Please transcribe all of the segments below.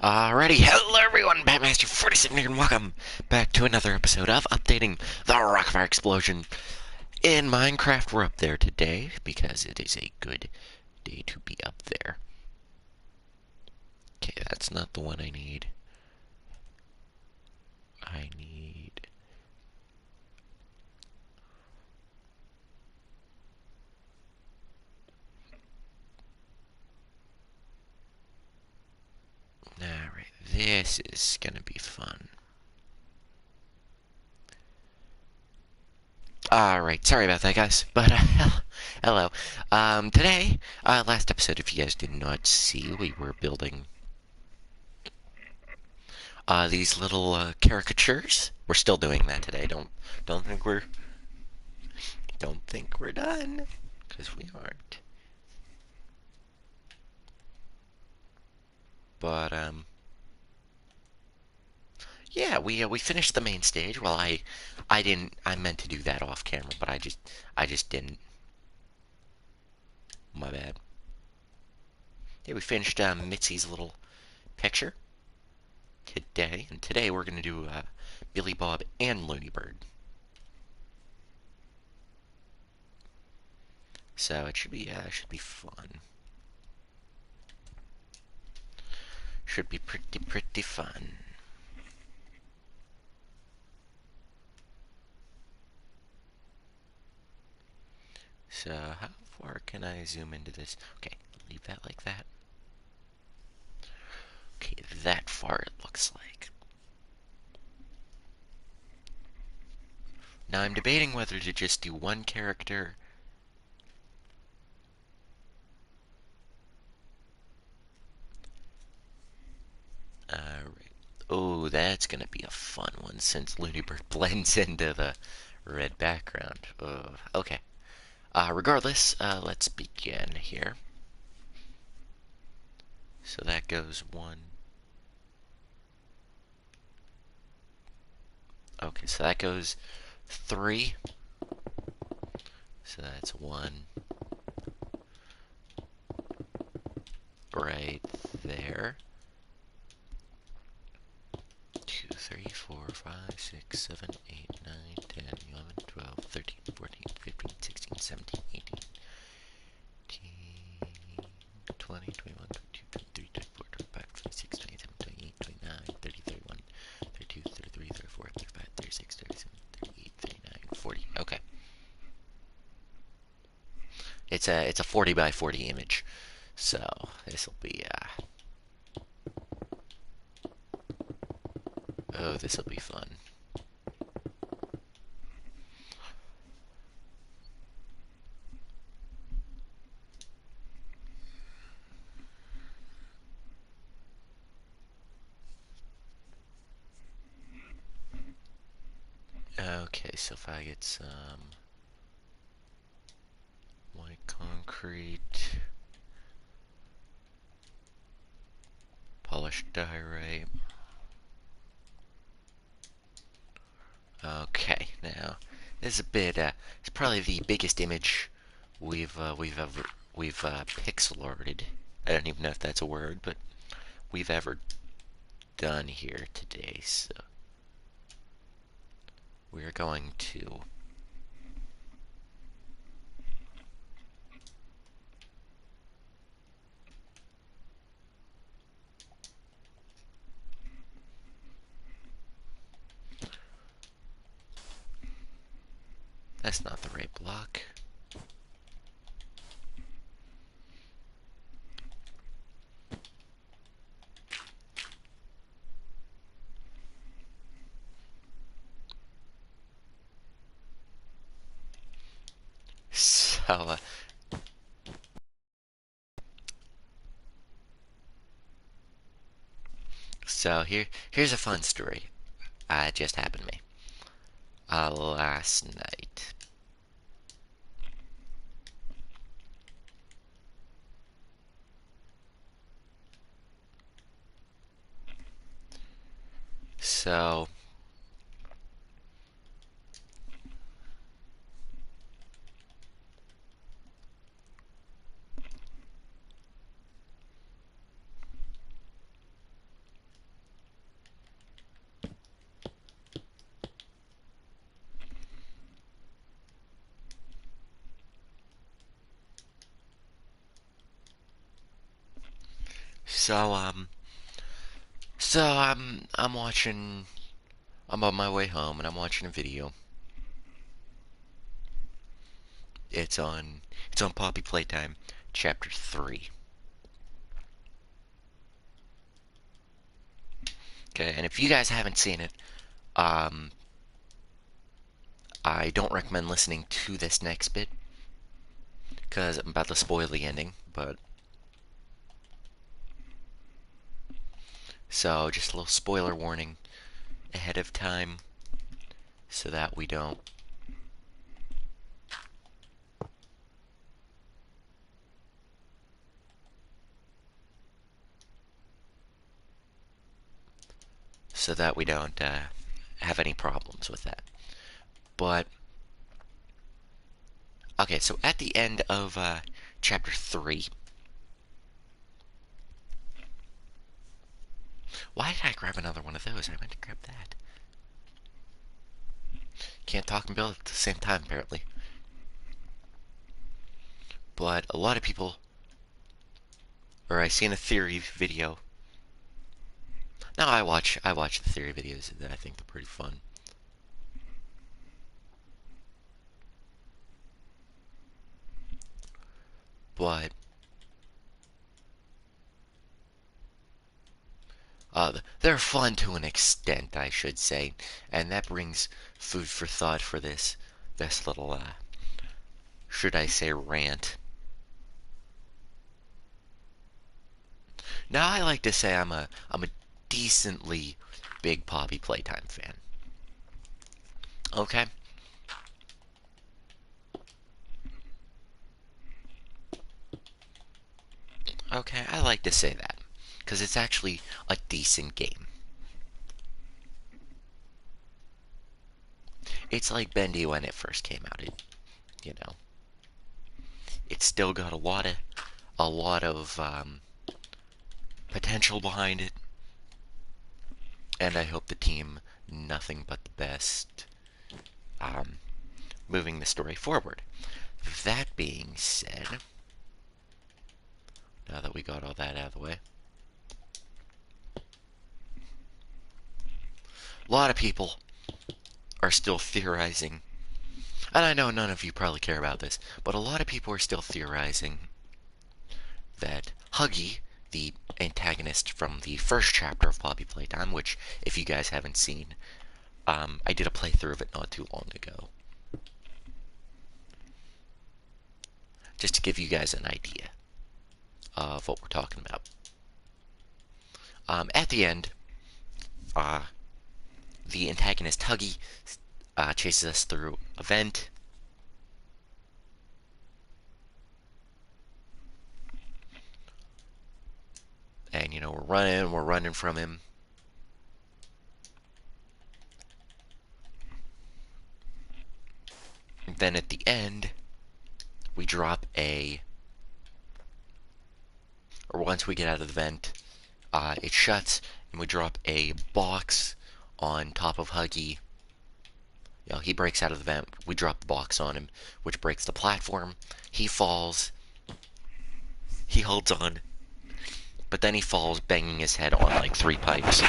Alrighty, hello everyone, Batmaster47 here, and welcome back to another episode of Updating the Rockfire Explosion. In Minecraft, we're up there today, because it is a good day to be up there. Okay, that's not the one I need. I need... Alright, this is gonna be fun. Alright, sorry about that, guys, but, hello. Today, last episode, if you guys did not see, we were building these little caricatures. We're still doing that today. Don't think we're done, because we aren't. But yeah, we finished the main stage. Well, I didn't. I meant to do that off camera, but I just didn't. My bad. Yeah, we finished Mitzi's little picture today, and today we're gonna do Billy Bob and Looney Bird. So it should be fun. Should be pretty fun. So how far can I zoom into this? Okay, leave that like that. Okay, that far it looks like. Now I'm debating whether to just do one character. Alright. Oh, that's gonna be a fun one since Loonibird blends into the red background. Okay. Regardless, let's begin here. So that goes one. Okay, so that goes three. So that's one right there. 2, 3, 4, 5, 6, 7, 8, 9, 10, 11, 12, 13, 14, 15, 16, 17, 18, 20, 21, 22, 23, 24, 25, 26, 27, 28, 29, 30, 31, 32, 33, 34, 35, 36, 37, 38, 39, 40. Okay. It's a 40 by 40 image. So this will be oh, this will be fun. Okay, so if I get some white concrete, polished diorite. Okay, now this is a bit. It's probably the biggest image we've pixel arted. I don't even know if that's a word, but we've ever done here today. So we're going to. That's not the right block. So here's a fun story. It just happened to me. Last night. So So, I'm watching. I'm on my way home, and I'm watching a video. It's on. It's on Poppy Playtime, Chapter 3. Okay, and if you guys haven't seen it, um, I don't recommend listening to this next bit because I'm about to spoil the ending. But so just a little spoiler warning ahead of time, so that we don't. So that we don't have any problems with that. But okay, so at the end of chapter 3, why did I grab another one of those? I meant to grab that. Can't talk and build at the same time, apparently. But a lot of people, or I seen a theory video. Now I watch the theory videos, and I think they're pretty fun. But they're fun to an extent, I should say, and that brings food for thought for this little should I say rant. Now I like to say I'm a decently big Poppy Playtime fan. Okay? Okay, I like to say that because it's actually a decent game. It's like Bendy when it first came out. You know, it's still got a lot of potential behind it, and I hope the team nothing but the best, um, moving the story forward. That being said, now that we got all that out of the way, a lot of people are still theorizing, and I know none of you probably care about this, but a lot of people are still theorizing that Huggy, the antagonist from the first chapter of Poppy Playtime, which, if you guys haven't seen, I did a playthrough of it not too long ago. Just to give you guys an idea of what we're talking about. At the end, the antagonist Huggy chases us through a vent. And, you know, we're running from him. And then at the end, we drop or once we get out of the vent, it shuts, and we drop a box on top of Huggy. You know, he breaks out of the vent. We drop the box on him, which breaks the platform. He falls. He holds on, but then he falls, banging his head on like 3 pipes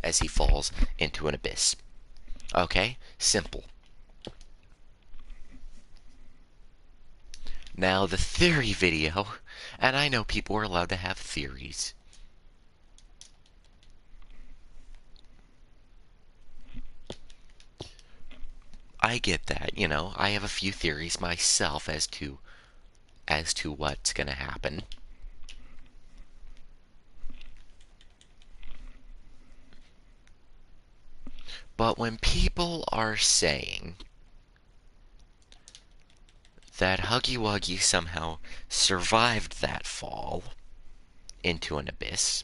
as he falls into an abyss. Okay, simple. Now the theory video, and I know people are allowed to have theories. I get that, you know, I have a few theories myself as to what's gonna happen. But when people are saying that Huggy Wuggy somehow survived that fall into an abyss,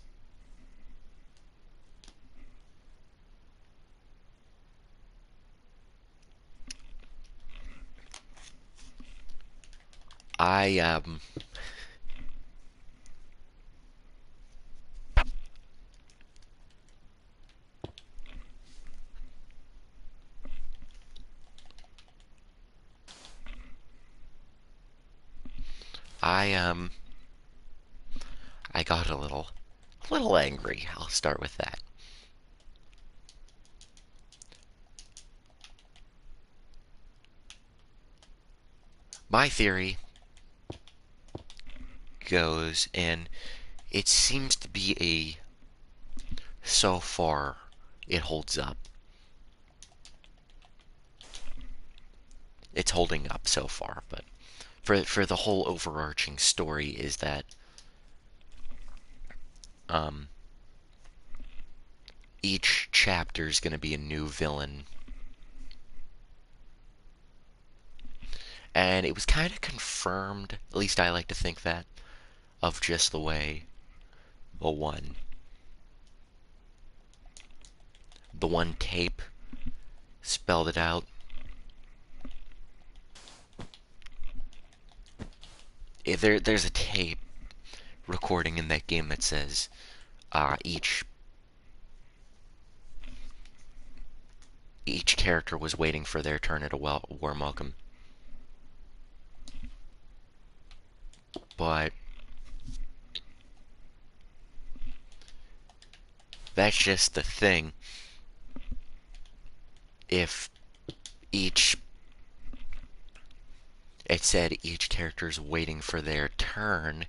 I I I got a little angry. I'll start with that. My theory goes, and it seems to be so far, it holds up. It's holding up so far, but for the whole overarching story is that um, each chapter is going to be a new villain, and it was kind of confirmed. At least I like to think that of just the way the one tape spelled it out. There's a tape recording in that game that says each character was waiting for their turn at a warm welcome. But that's just the thing. If each it said each character's waiting for their turn,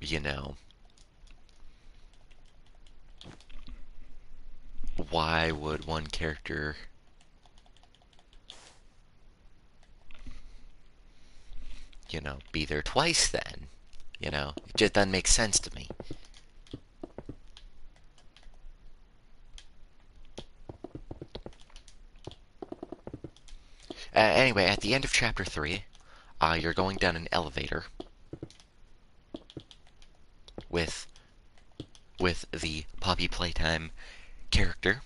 you know, why would one character be there twice then? It just doesn't make sense to me. Anyway, at the end of chapter 3, you're going down an elevator with the Poppy Playtime character.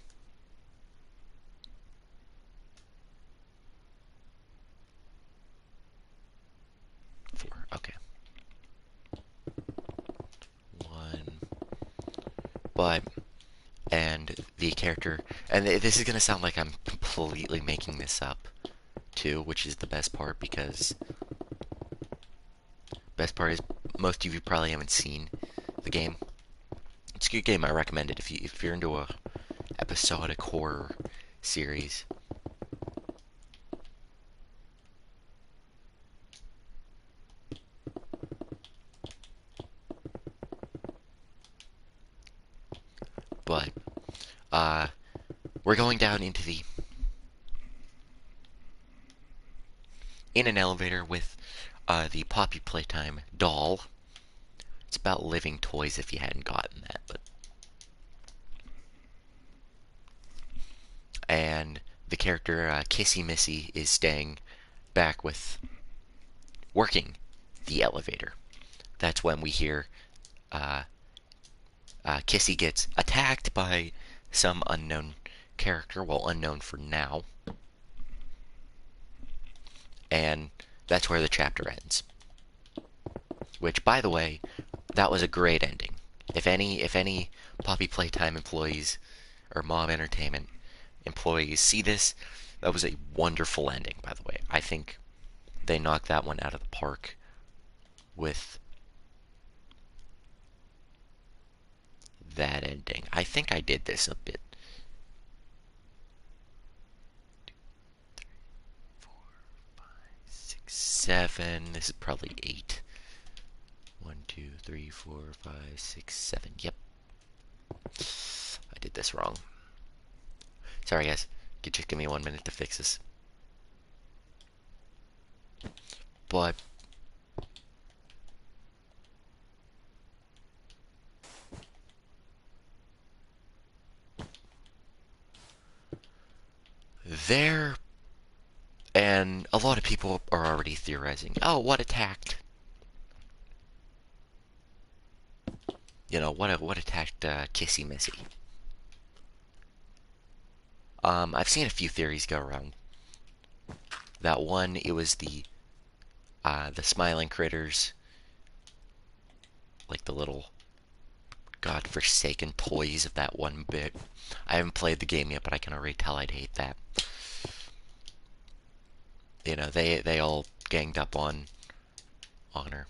Four, okay. One, but and the character, and this is gonna sound like I'm completely making this up too, which is the best part, because best part is most of you probably haven't seen the game. It's a good game. I recommend it if you're into a episodic horror series. But we're going down into in an elevator with the Poppy Playtime doll. It's about living toys if you hadn't gotten that, but and the character Kissy Missy is staying back with working the elevator. That's when we hear Kissy gets attacked by some unknown character, well, unknown for now, and that's where the chapter ends. Which, by the way, that was a great ending. If any Poppy Playtime employees or Mom Entertainment employees see this, that was a wonderful ending, by the way. I think they knocked that one out of the park with that ending. I think I did this a bit. 2, 3, 4, 5, 6, 7. This is probably 8. 1, 2, 3, 4, 5, 6, 7. Yep. I did this wrong. Sorry, guys. Just give me 1 minute to fix this. But there, and a lot of people are already theorizing, oh, what attacked? What attacked Kissy Missy? I've seen a few theories go around. That one, it was the smiling critters, like the little godforsaken toys of that one bit. I haven't played the game yet, but I can already tell I'd hate that. You know, they all ganged up on her.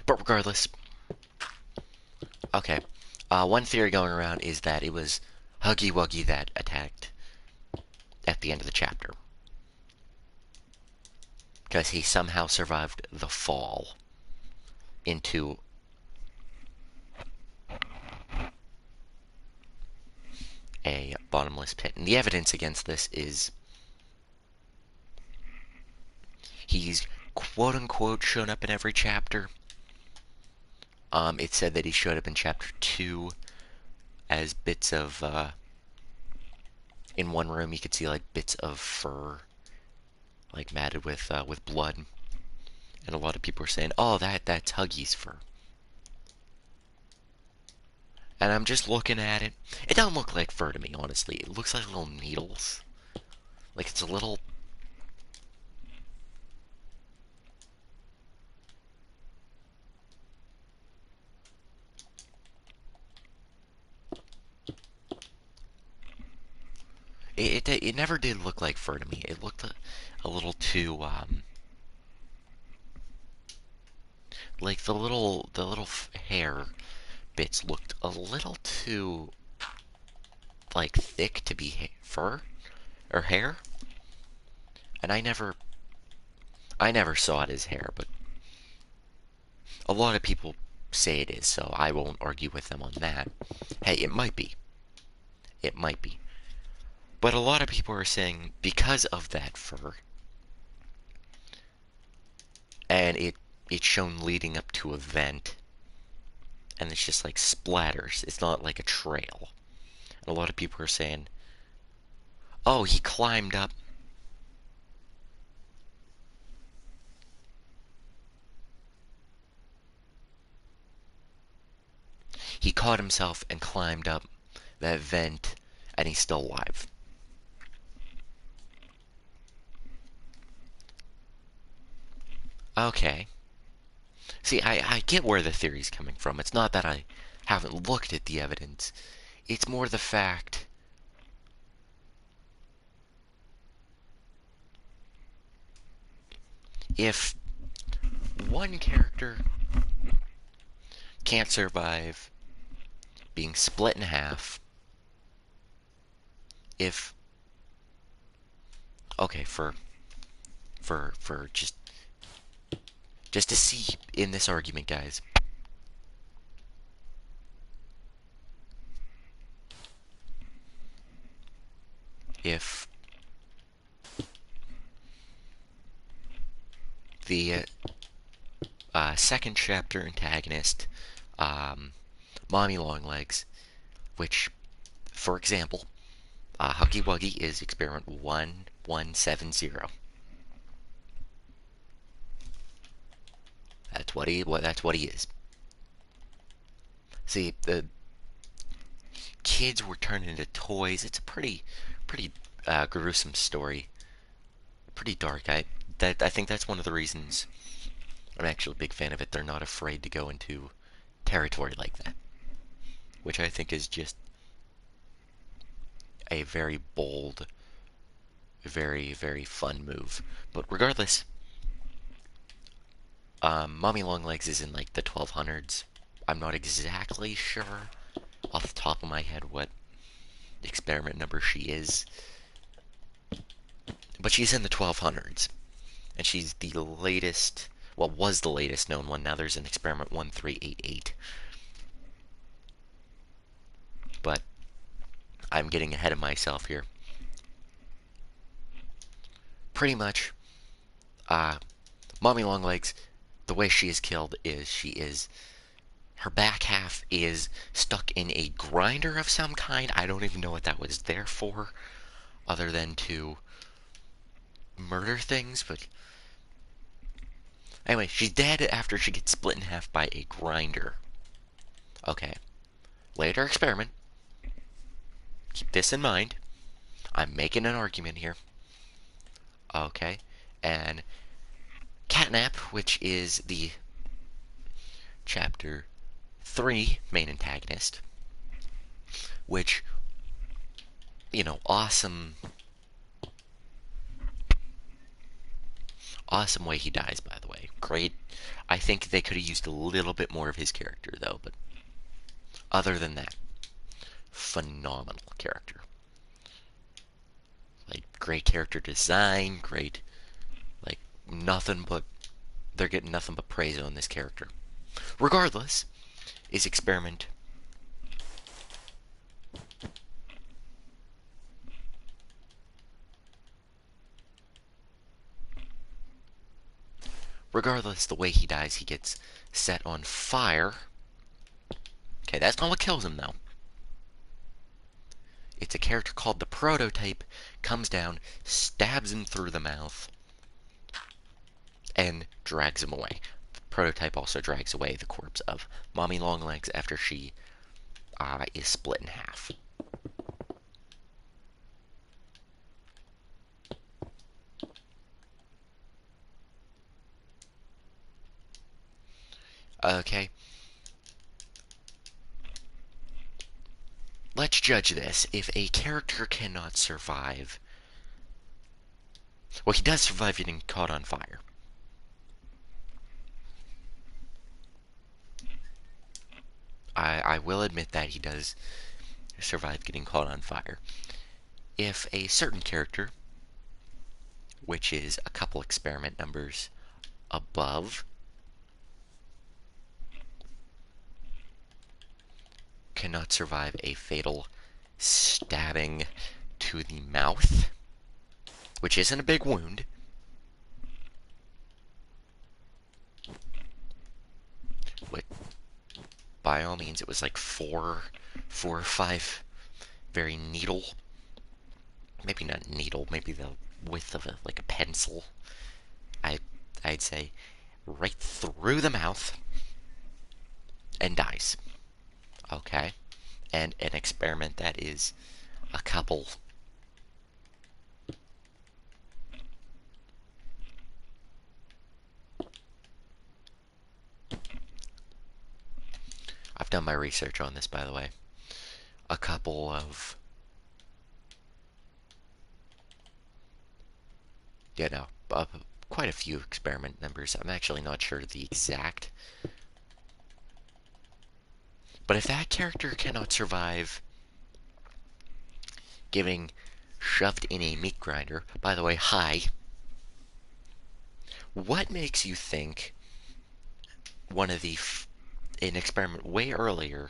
But regardless, okay. One theory going around is that it was Huggy Wuggy that attacked at the end of the chapter. Because he somehow survived the fall into a bottomless pit. And the evidence against this is he's quote-unquote shown up in every chapter. It said that he showed up in chapter 2 as bits of, in one room you could see, like, bits of fur, like, matted with blood. And a lot of people were saying, oh, that's Huggy's fur. And I'm just looking at it. It don't look like fur to me, honestly. It looks like little needles. Like, it's a little... It never did look like fur to me. It looked a little too, like the little hair bits looked a little too, like, thick to be fur or hair. And I never saw it as hair, but a lot of people say it is, so I won't argue with them on that. Hey, it might be. It might be. But a lot of people are saying because of that fur, and it's shown leading up to a vent, and it's just like splatters. It's not like a trail. And a lot of people are saying, oh, he climbed up. He caught himself and climbed up that vent, and he's still alive. Okay. See, I get where the theory's coming from. It's not that I haven't looked at the evidence. It's more the fact if one character can't survive being split in half, if okay, for just to see in this argument, guys, if the second chapter antagonist, Mommy Longlegs, which, for example, Huggy Wuggy is experiment 1170. That's what he is. See, the kids were turned into toys. It's a pretty gruesome story. Pretty dark. I think that's one of the reasons I'm actually a big fan of it. They're not afraid to go into territory like that, which I think is just a very bold, very fun move. But regardless, Mommy Longlegs is in like the 1200s. I'm not exactly sure off the top of my head what experiment number she is, but she's in the 1200s, and she's the latest, well, was the latest known one. Now there's an experiment 1388. But I'm getting ahead of myself here. Pretty much, Mommy Longlegs, the way she is killed is her back half is stuck in a grinder of some kind. I don't even know what that was there for. other than to murder things, but anyway, she's dead after she gets split in half by a grinder. Okay, later experiment. Keep this in mind. I'm making an argument here. Okay, and Catnap, which is the Chapter 3 main antagonist, which, awesome way he dies, by the way. Great. I think they could have used a little bit more of his character, though, but other than that, phenomenal character. Like, great character design, great, like, they're getting nothing but praise on this character. Regardless, is Experiment regardless, the way he dies, he gets set on fire. Okay, that's not what kills him, though. It's a character called the Prototype, comes down, stabs him through the mouth, and drags him away. The Prototype also drags away the corpse of Mommy Longlegs after she is split in half. Okay. Let's judge this. If a character cannot survive... Well, he does survive getting caught on fire. I will admit that he does survive getting caught on fire. If a certain character, which is a couple experiment numbers above, cannot survive a fatal stabbing to the mouth, which isn't a big wound, which, by all means, it was like four or five very needle, maybe not needle, maybe the width of like a pencil, I'd say, right through the mouth, and dies. Okay, and an experiment that is a couple. I've done my research on this, by the way. A couple of, quite a few experiment numbers. I'm actually not sure the exact. But if that character cannot survive getting shoved in a meat grinder, by the way, hi. What makes you think one of an experiment way earlier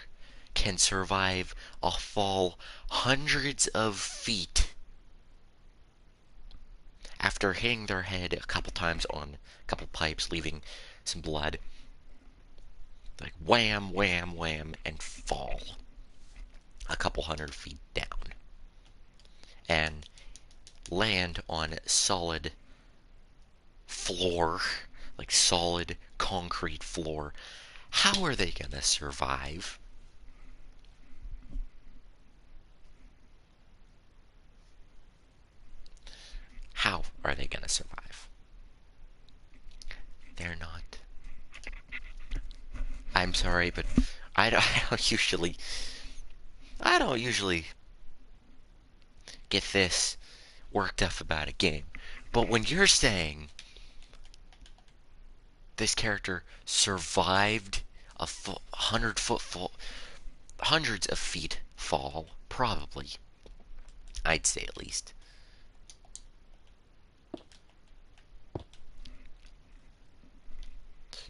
can survive a fall hundreds of feet after hitting their head a couple times on a couple pipes, leaving some blood? Like wham, wham, wham, and fall a couple hundred feet down and land on solid floor, like solid concrete floor. How are they gonna survive? How are they gonna survive? They're not. I'm sorry, but I don't usually get this worked up about a game. But when you're saying this character survived a 100-foot fall, hundreds of feet fall, probably, I'd say at least,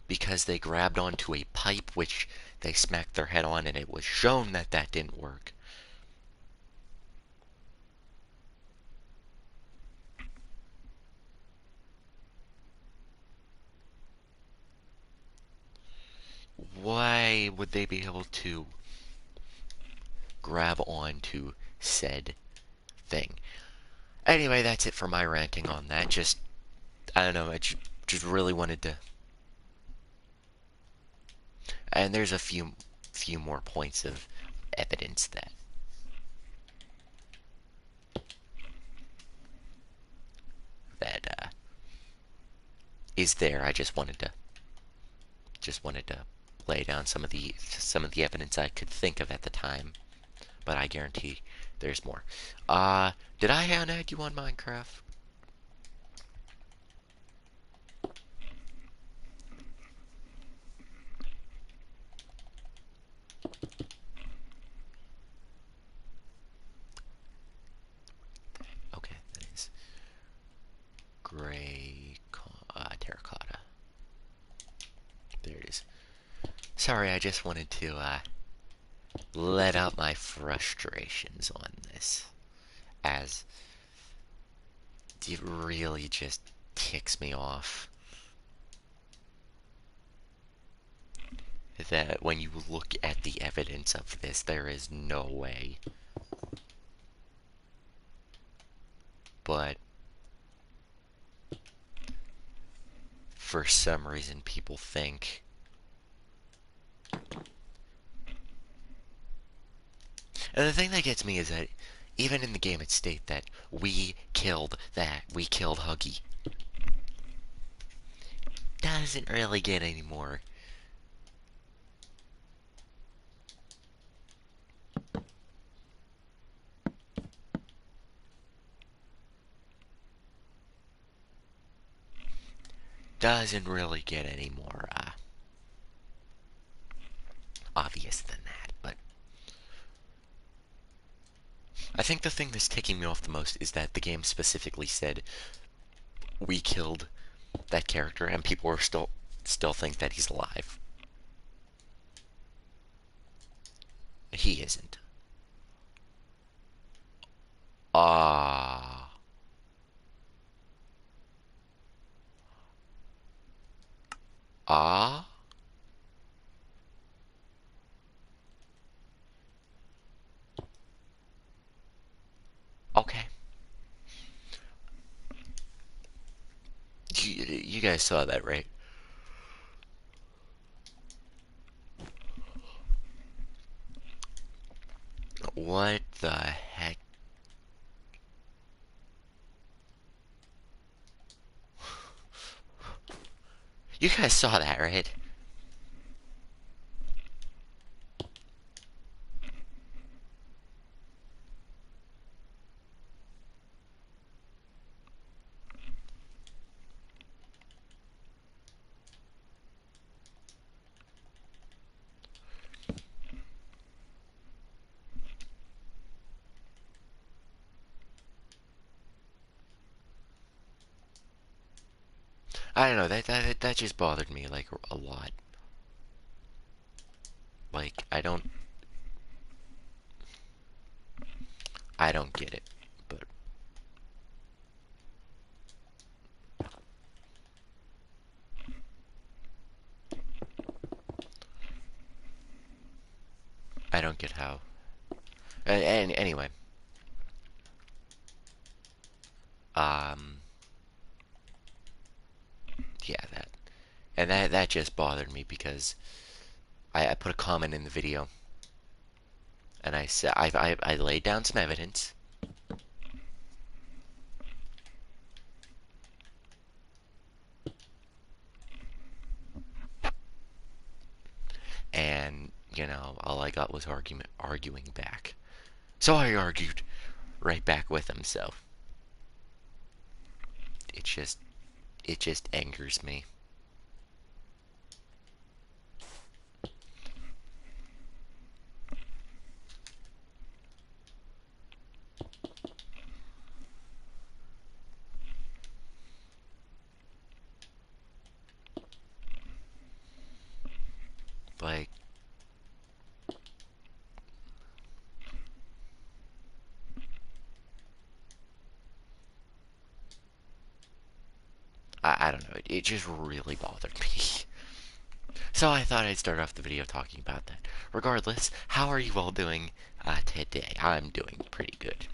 because they grabbed onto a pipe which they smacked their head on, and it was shown that that didn't work. Why would they be able to grab onto said thing? Anyway, that's it for my ranting on that. Just, I don't know, just really wanted to. And there's a few more points of evidence that is there. I just wanted to lay down some of the evidence I could think of at the time, but I guarantee there's more. Did I add you on Minecraft? Okay, that is gray terracotta. There it is. Sorry, I just wanted to let out my frustrations on this, as it really just ticks me off that when you look at the evidence of this, there is no way. But for some reason, people think. And the thing that gets me is that even in the game it states that we killed Huggy. Doesn't really get any more. Doesn't really get any more obvious than that. But I think the thing that's ticking me off the most is that the game specifically said we killed that character, and people are still think that he's alive. He isn't. Ah. Ah. Okay. You guys saw that, right? What the heck? You guys saw that, right? I don't know. That just bothered me like a lot. Like I don't get it, but I don't get how. And anyway, um, yeah, that just bothered me because I put a comment in the video, and I said I laid down some evidence, and all I got was arguing back. So I argued right back with him. So it just it just angers me. Like, I don't know. It just really bothered me. So I thought I'd start off the video talking about that. Regardless, how are you all doing today? I'm doing pretty good.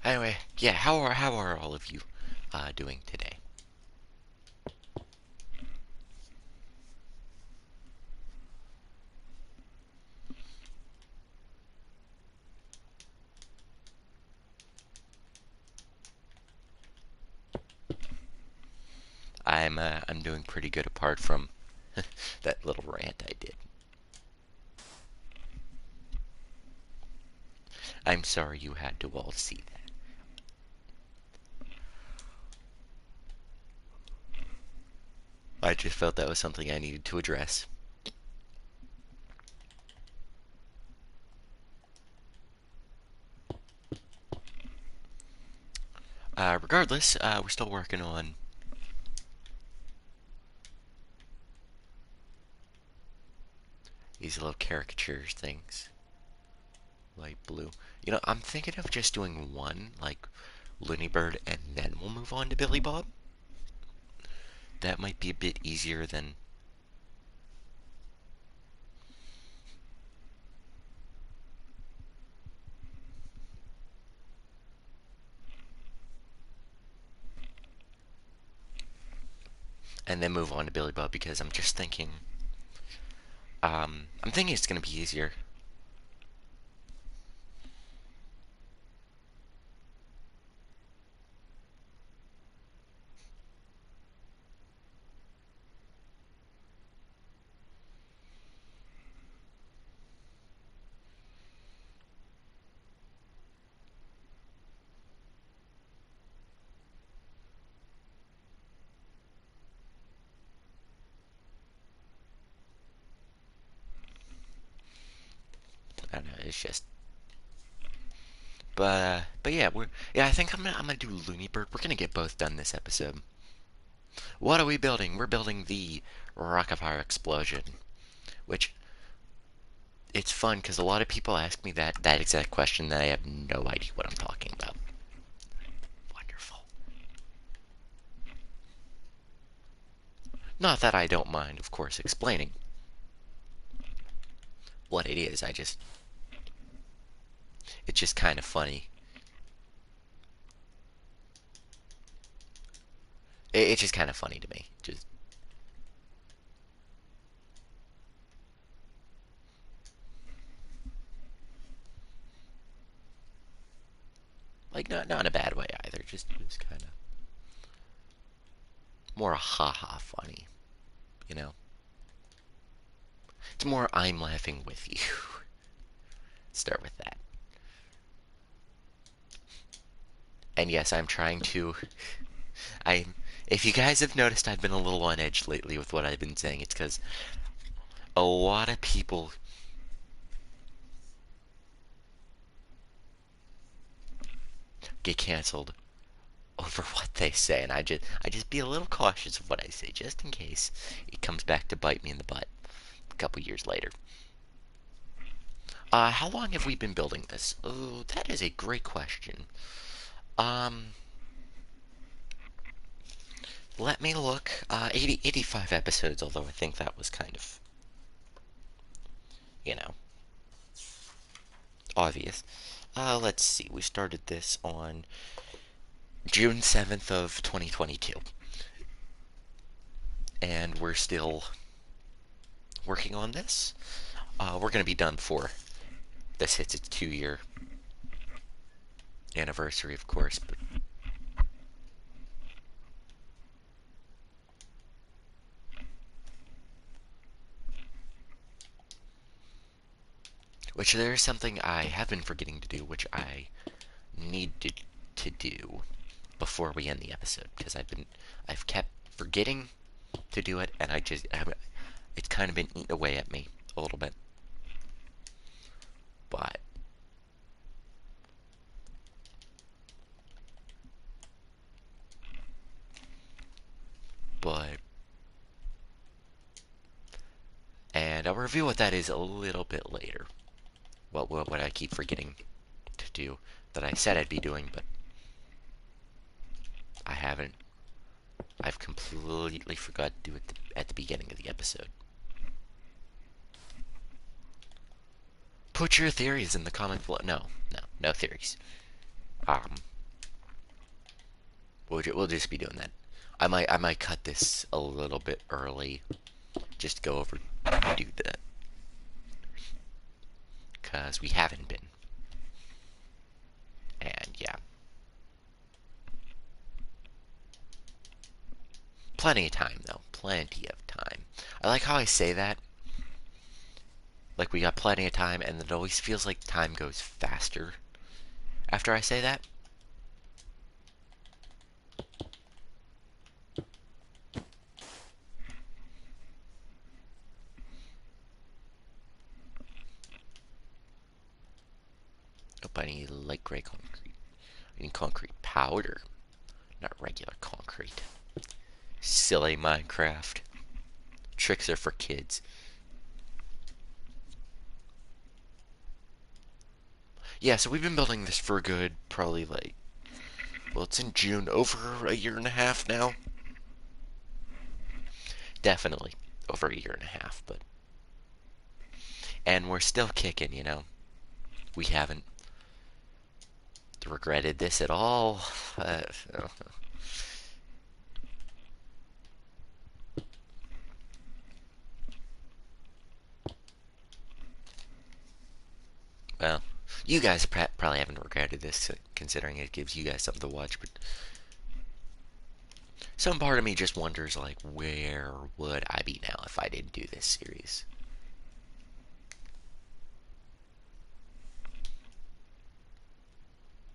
Anyway, yeah, how are all of you doing today? I'm doing pretty good apart from that little rant I did. I'm sorry you had to all see that. I just felt that was something I needed to address. Regardless, we're still working on these little caricature things. Light blue. I'm thinking of just doing one, like Looney Bird, and then we'll move on to Billy Bob. That might be a bit easier than. And then move on to Billy Bob because I'm just thinking. I'm thinking it's gonna be easier. I don't know. It's just. But yeah, I think I'm gonna do Looney Bird. We're gonna get both done this episode. What are we building? We're building the Rockafire Explosion, which it's fun because a lot of people ask me that exact question that I have no idea what I'm talking about. Wonderful. Not that I don't mind, of course, explaining what it is. It's just kind of funny. It's just kind of funny to me. Just like not in a bad way either. Just it's kind of more a ha funny, you know. It's more I'm laughing with you. Start with that. And yes, I'm trying to. I. If you guys have noticed, I've been a little on edge lately with what I've been saying. It's because a lot of people get canceled over what they say, and I just be a little cautious of what I say, just in case it comes back to bite me in the butt a couple years later. How long have we been building this? Oh, that is a great question. Um, Let me look. 85 episodes, although I think that was kind of, you know, obvious. Let's see. We started this on June 7th of 2022. And we're still working on this. We're going to be done before this hits its 2-year anniversary, of course. But which there is something I have been forgetting to do, which I need to do before we end the episode, because I've kept forgetting to do it, and it's kind of been eating away at me a little bit. But but and I'll review what that is a little bit later. What I keep forgetting to do that I said I'd be doing, but I haven't. I've completely forgot to do it at the beginning of the episode. Put your theories in the comment below. No theories. Um, We'll just be doing that. I might cut this a little bit early, just to go over do that, cause we haven't been. And yeah, plenty of time though, plenty of time. I like how I say that, like we got plenty of time, and it always feels like time goes faster after I say that. Nope, I need light gray concrete. I need concrete powder, not regular concrete. Silly Minecraft. Tricks are for kids. Yeah, so we've been building this for a good, probably like, well, it's in June, over a year and a half now. Definitely over a year and a half, but. And we're still kicking, you know. We haven't regretted this at all. Uh, well, you guys probably haven't regretted this, considering it gives you guys something to watch, but some part of me just wonders, like, where would I be now if I didn't do this series?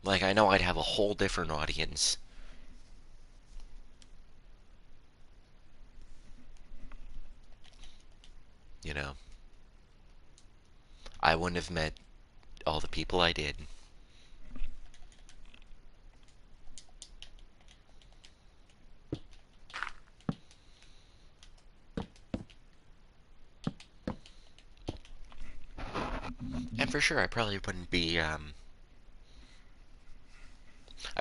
Like, I know I'd have a whole different audience. You know, I wouldn't have met all the people I did. And for sure, I probably wouldn't be, I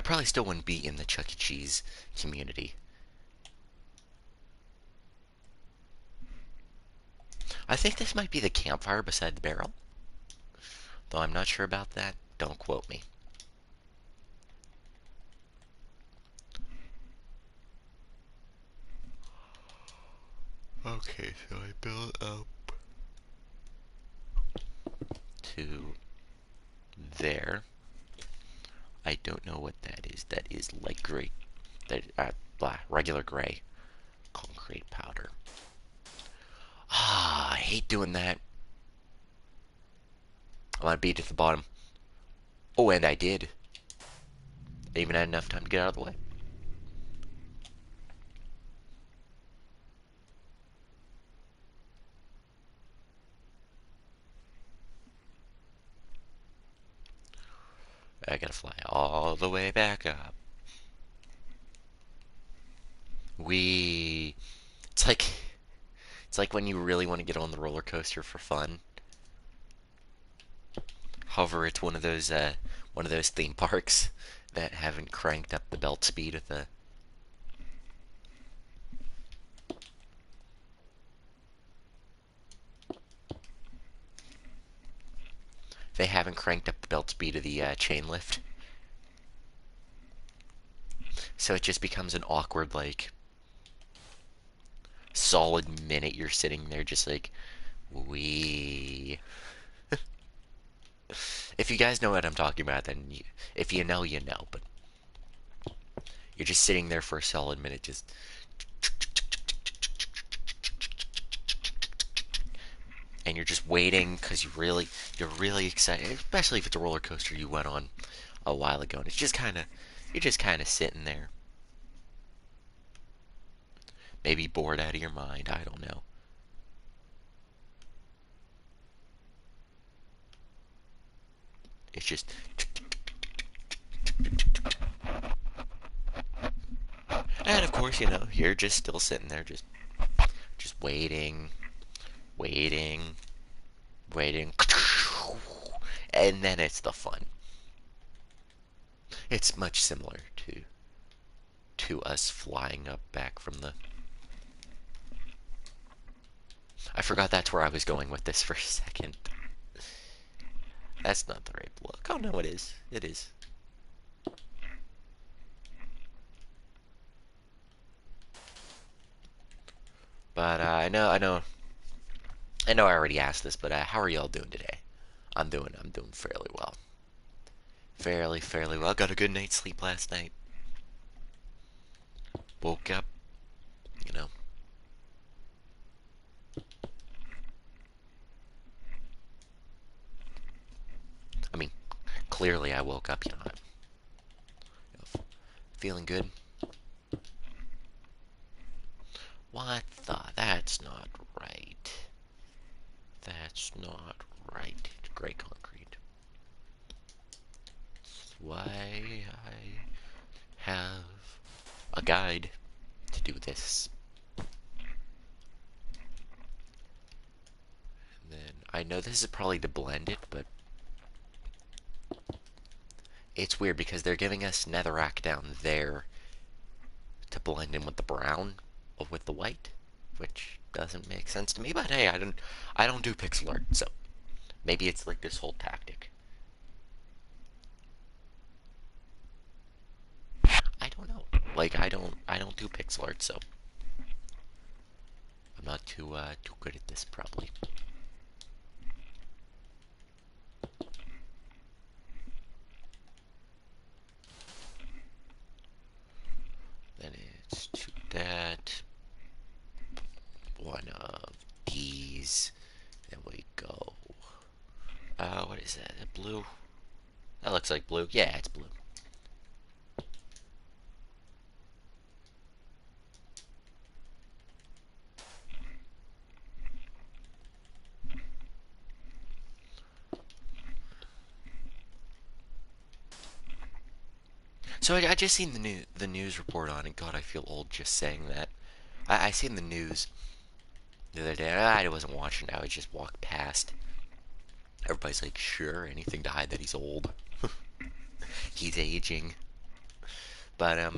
probably still wouldn't be in the Chuck E. Cheese community. I think this might be the campfire beside the barrel, though I'm not sure about that. Don't quote me. Okay, so I built up to there. I don't know what that is. That is light gray. That regular gray concrete powder. Ah, I hate doing that. I want to beat at the bottom. Oh, and I did. I even had enough time to get out of the way. I gotta fly all the way back up. We. It's like when you really want to get on the roller coaster for fun. However, it's one of those theme parks that haven't cranked up the belt speed of the. They haven't cranked up the belt speed of the chain lift, so it just becomes an awkward, like, solid minute you're sitting there just like, we. If you guys know what I'm talking about, then if you know, you know. But you're just sitting there for a solid minute, just. And you're just waiting because you're really excited, especially if it's a roller coaster you went on a while ago, and you're just kind of sitting there, maybe bored out of your mind. I don't know. It's just. And of course, you know, you're just still sitting there, just waiting, waiting, waiting, and then it's the fun. It's much similar to us flying up back from the. I forgot that's where I was going with this for a second. That's not the right look. Oh no, it is. It is. But I know I already asked this, but how are y'all doing today? I'm doing fairly well. Fairly well. Got a good night's sleep last night. Woke up, you know. I mean, clearly I woke up, feeling good. What the? That's not right. That's not right. Gray concrete. That's why I have a guide to do this. And then I know this is probably to blend it, but it's weird because they're giving us netherrack down there to blend in with the brown or with the white, which doesn't make sense to me. But hey, I don't do pixel art, so maybe it's like this whole tactic. I don't know. Like I don't do pixel art, so I'm not too good at this probably. Then it's to that one of these. Then we go. What is that? Blue? That looks like blue. Yeah, it's blue. So I just seen the news report on it. God, I feel old just saying that. I seen the news the other day. I wasn't watching. I would just walk past. Everybody's like, sure, anything to hide that he's old. He's aging. But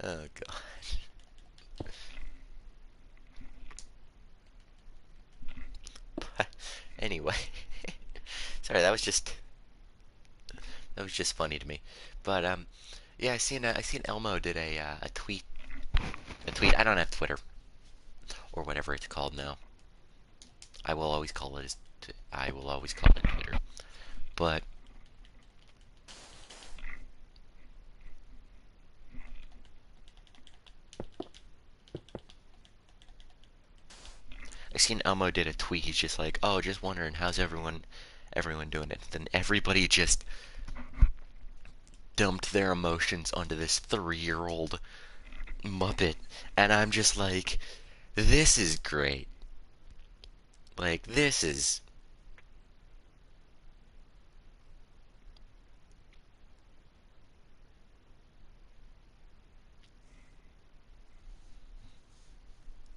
oh god. Anyway, sorry. That was just funny to me. But yeah, I seen Elmo did a tweet. A tweet. I don't have Twitter or whatever it's called now. I will always call it. I will always call it Twitter. But I seen Elmo did a tweet. He's just like, oh, just wondering how's everyone doing it. Then everybody just dumped their emotions onto this 3-year-old Muppet, and I'm just like, this is great. Like this is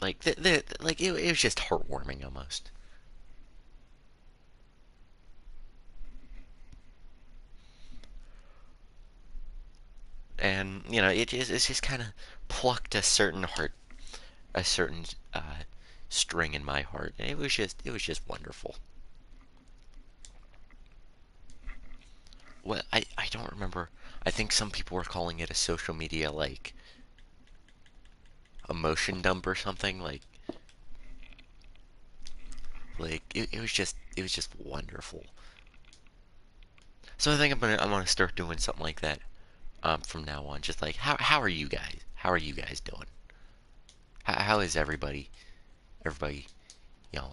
like it was just heartwarming almost. And it's just kind of plucked a certain string in my heart, and it was just wonderful. Well, I don't remember. I think some people were calling it a social media like emotion dump or something. It was just wonderful. So I think I'm gonna start doing something like that from now on. Just like how are you guys? How are you guys doing? How is everybody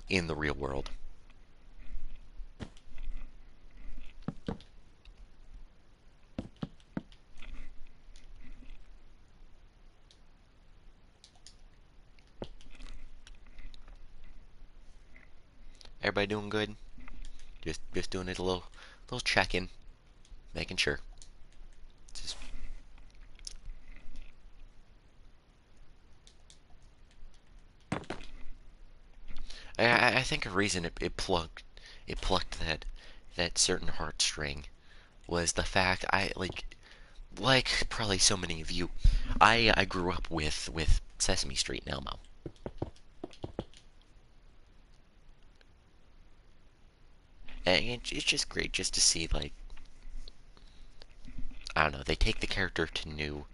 in the real world? Everybody doing good? Just doing it a little check in, making sure. Just I think a reason it plucked that certain heartstring was the fact like probably so many of you, I grew up with Sesame Street and Elmo. And it's just great just to see, like, I don't know, they take the character to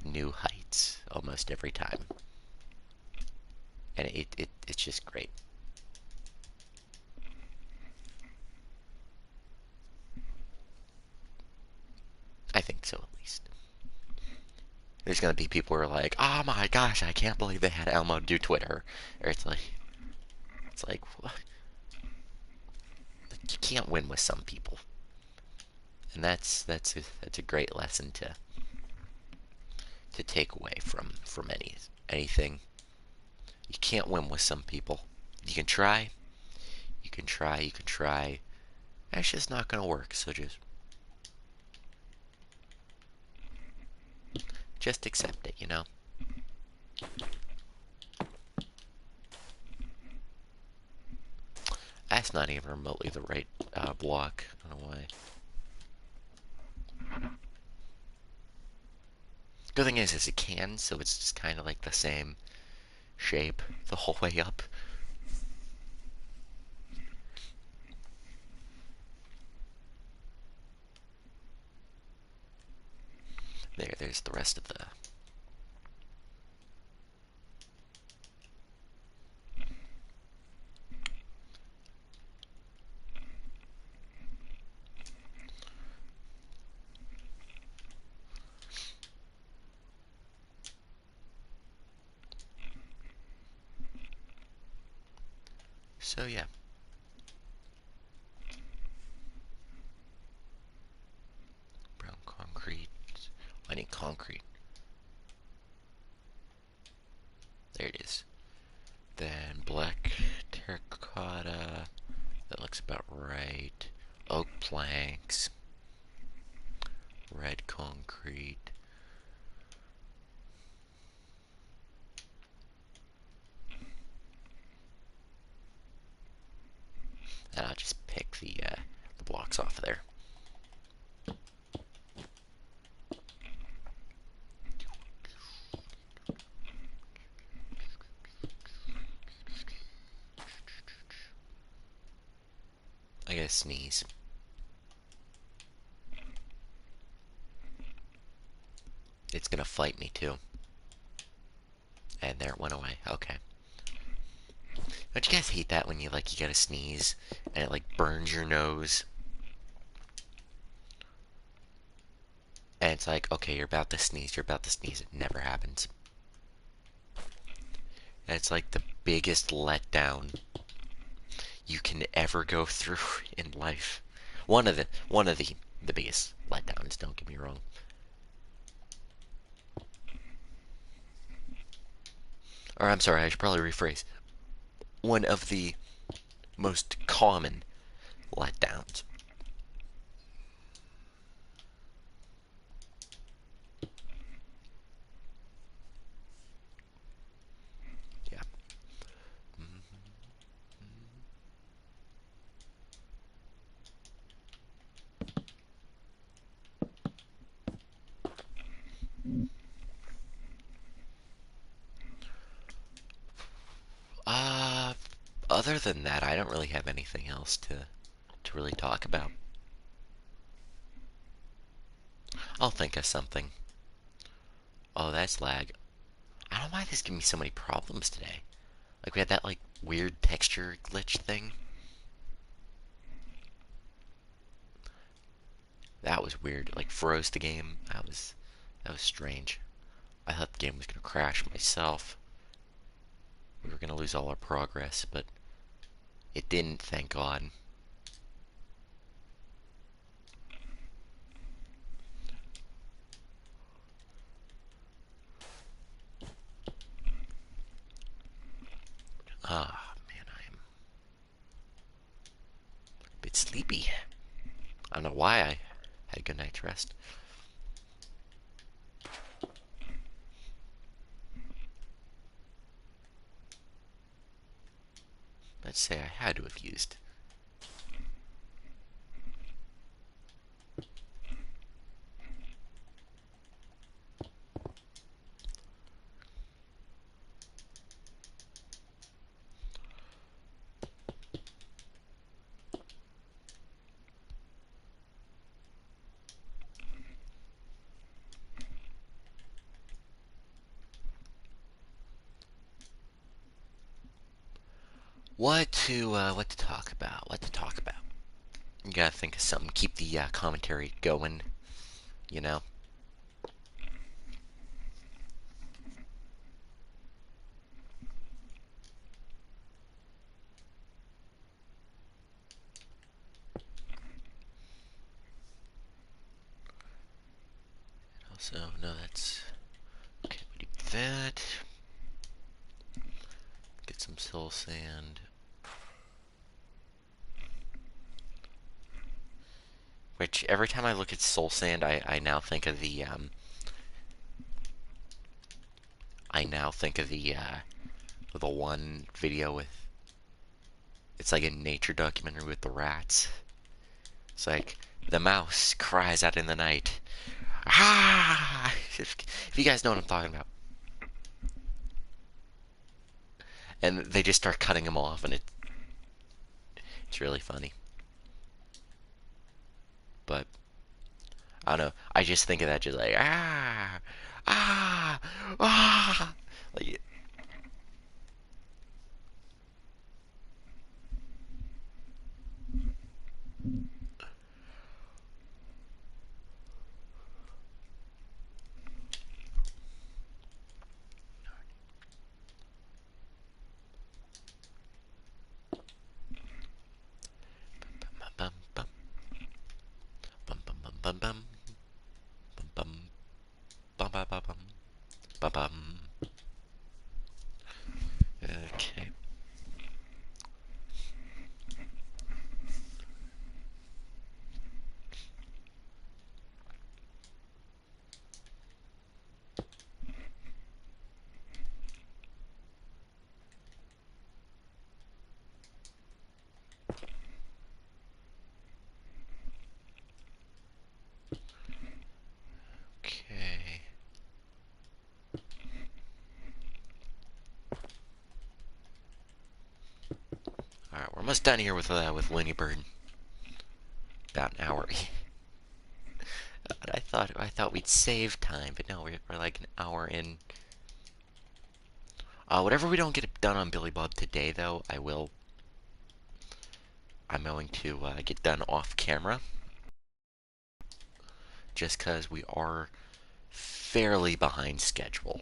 new heights almost every time. And it's just great. I think so, at least. There's gonna be people who are like, "Oh my gosh, I can't believe they had Elmo do Twitter." Or it's like, what? You can't win with some people, and that's a great lesson to take away from anything. You can't win with some people. You can try, you can try, you can try. That's just not gonna work. So just accept it, you know. That's not even remotely the right block. I don't know why. Good thing is it can, so it's just kind of like the same shape the whole way up. There's the rest of the. So yeah. Brown concrete. I need concrete. There it is. Then black terracotta. That looks about right. Oak planks. Red concrete. And I'll just pick the blocks off of there. I gotta sneeze. It's gonna fight me too. And there it went away. Okay. Don't you guys hate that when you gotta sneeze and it burns your nose? And it's like, okay, you're about to sneeze, you're about to sneeze. It never happens. And it's like the biggest letdown you can ever go through in life. One of the biggest letdowns, don't get me wrong. Or I'm sorry, I should probably rephrase. One of the most common letdowns. Yeah. Uh, Other than that, I don't really have anything else to really talk about. I'll think of something. Oh, that's lag. I don't know why this giving me so many problems today. Like we had that weird texture glitch thing. That was weird. It froze the game. That was strange. I thought the game was gonna crash myself. We were gonna lose all our progress, but it didn't, thank God. Ah, man, I am a bit sleepy. I don't know why I had a good night's rest. Let's say I had to have used. what to talk about? What to talk about? You gotta think of something. Keep the commentary going. You know. Also, no, that's okay. We do that. Get some soul sand. Which every time I look at soul sand, I now think of the the one video with, it's like a nature documentary with the rats. It's like the mouse cries out in the night. Ah! If you guys know what I'm talking about. And they just start cutting him off, and it's really funny. But I don't know. I just think of that, just like ah, ah, like. Bum, bum, bum, bum, bum, bum, bum, bum, bum, bum, bum, bum, bum, bum. Okay. Okay. All right, we're almost done here with Looney Bird. About an hour. I thought we'd save time, but no, we're like an hour in. Whatever we don't get done on Billy Bob today, though, I'm going to get done off camera, just because we are fairly behind schedule.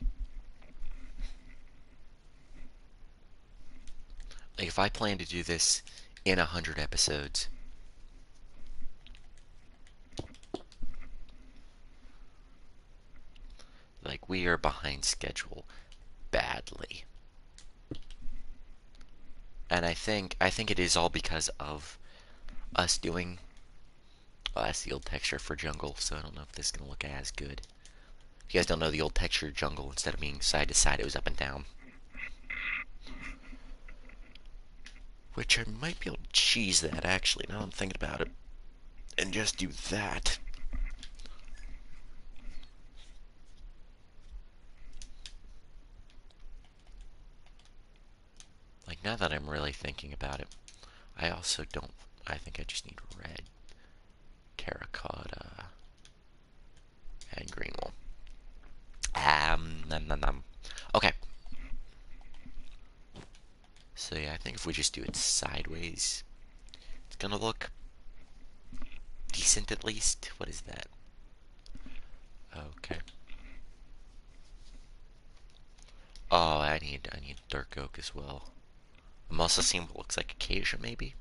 Like, if I plan to do this in 100 episodes, like, we are behind schedule badly. And I think it is all because of us doing. Oh, that's the old texture for jungle, so I don't know if this is gonna look as good. If you guys don't know, the old texture jungle, instead of being side to side, it was up and down. Which I might be able to cheese that, actually, now I'm thinking about it. And just do that. Like, now that I'm really thinking about it, I also don't. I think I just need red, terracotta, and green wool. Nom, nom, nom. Okay. So yeah, I think if we just do it sideways, it's gonna look decent at least. What is that? Okay. Oh, I need dark oak as well. I'm also seeing what looks like acacia, maybe.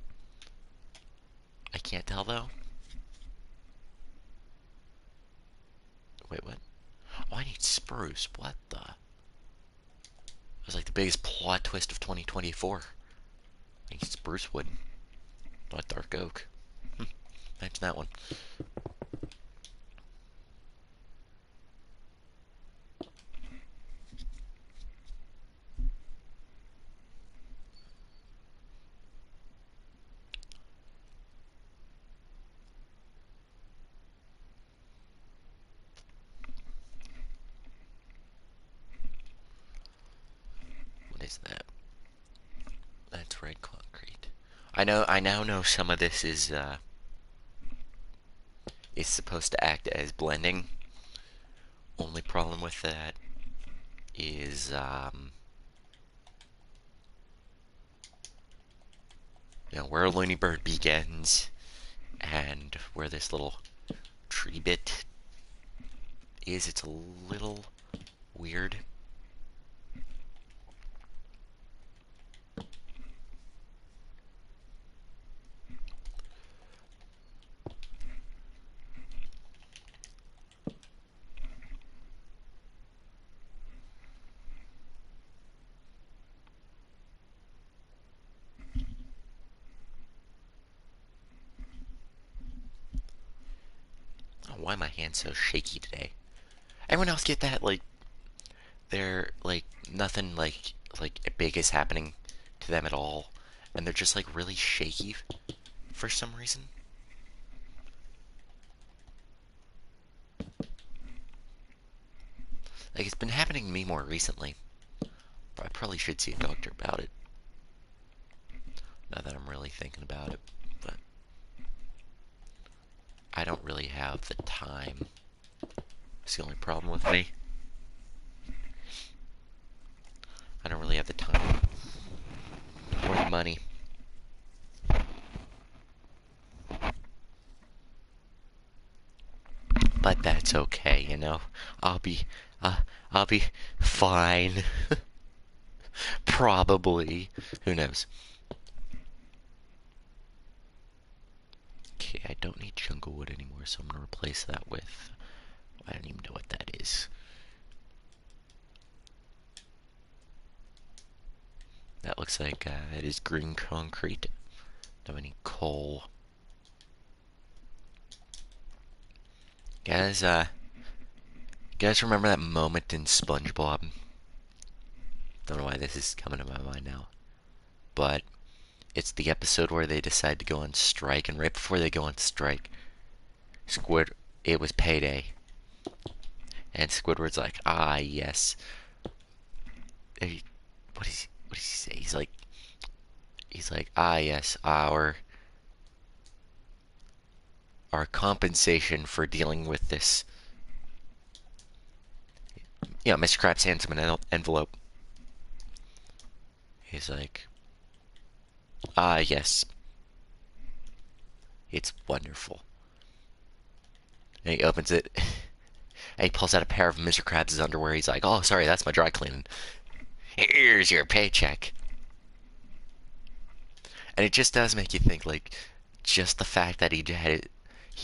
I can't tell though. Wait, what? Oh, I need spruce. What the? It was like the biggest plot twist of 2024. I need spruce wood, not dark oak. Imagine that one. What is that? That's red concrete. I now know some of this is supposed to act as blending. Only problem with that is You know, where Looney Bird begins and where this little tree bit is, it's a little weird. Oh, why are my hands so shaky today? Everyone else get that? Like, they're like nothing like big is happening to them at all, and they're just like really shaky for some reason. Like it's been happening to me more recently, but I probably should see a doctor about it. Now that I'm really thinking about it, but I don't really have the time. It's the only problem with me. I don't really have the time or the money. But that's okay, you know. I'll be, uh, I'll be fine. Probably. Who knows? Okay, I don't need jungle wood anymore, so I'm gonna replace that with. I don't even know what that is. That looks like it is green concrete. Don't have any coal. Guys, remember that moment in SpongeBob? Don't know why this is coming to my mind now, but it's the episode where they decide to go on strike, and right before they go on strike, it was payday, and Squidward's like, ah, yes. What does he say? He's like, ah, yes, our compensation for dealing with this. You know, Mr. Krabs hands him an envelope. He's like, ah, yes, it's wonderful. And he opens it, and he pulls out a pair of Mr. Krabs' underwear. He's like, oh, sorry, that's my dry cleaning. Here's your paycheck. And it just does make you think, like, just the fact that he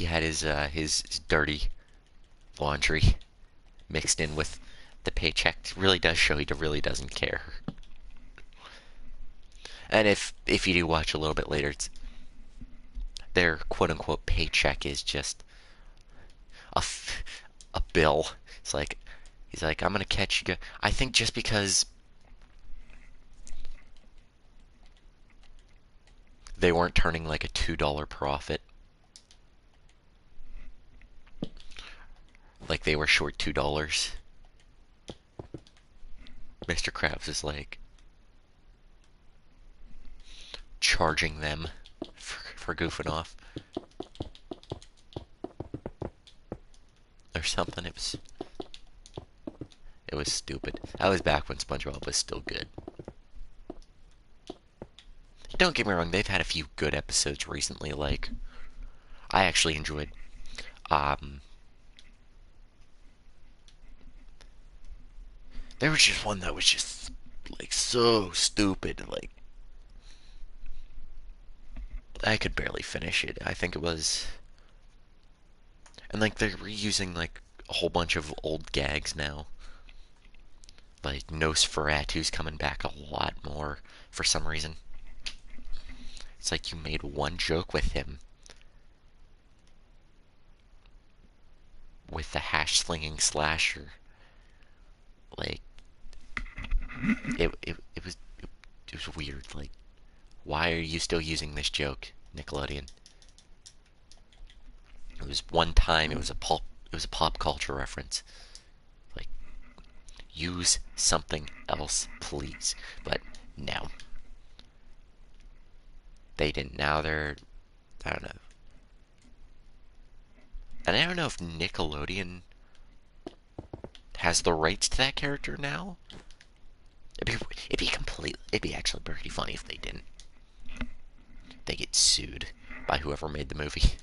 had his dirty laundry mixed in with the paycheck really does show he really doesn't care. And if you do watch a little bit later, their quote unquote paycheck is just a a bill. It's like he's like, I'm gonna catch you. I think just because they weren't turning like a $2 profit, like they were short $2. Mr. Krabs is like charging them for goofing off or something. It was stupid. That was back when SpongeBob was still good. Don't get me wrong, they've had a few good episodes recently. Like I actually enjoyed there was just one that was just like so stupid. Like I could barely finish it. I think it was, and like they're reusing like a whole bunch of old gags now. Like Nosferatu's coming back a lot more for some reason. It's like you made one joke with him, with the hash slinging slasher. Like it was weird. Like, why are you still using this joke, Nickelodeon? It was one time. It was a pop culture reference. Like, use something else, please. But no, they didn't. Now they're, I don't know. And I don't know if Nickelodeon has the rights to that character now. It'd be actually pretty funny if they didn't. they get sued by whoever made the movie.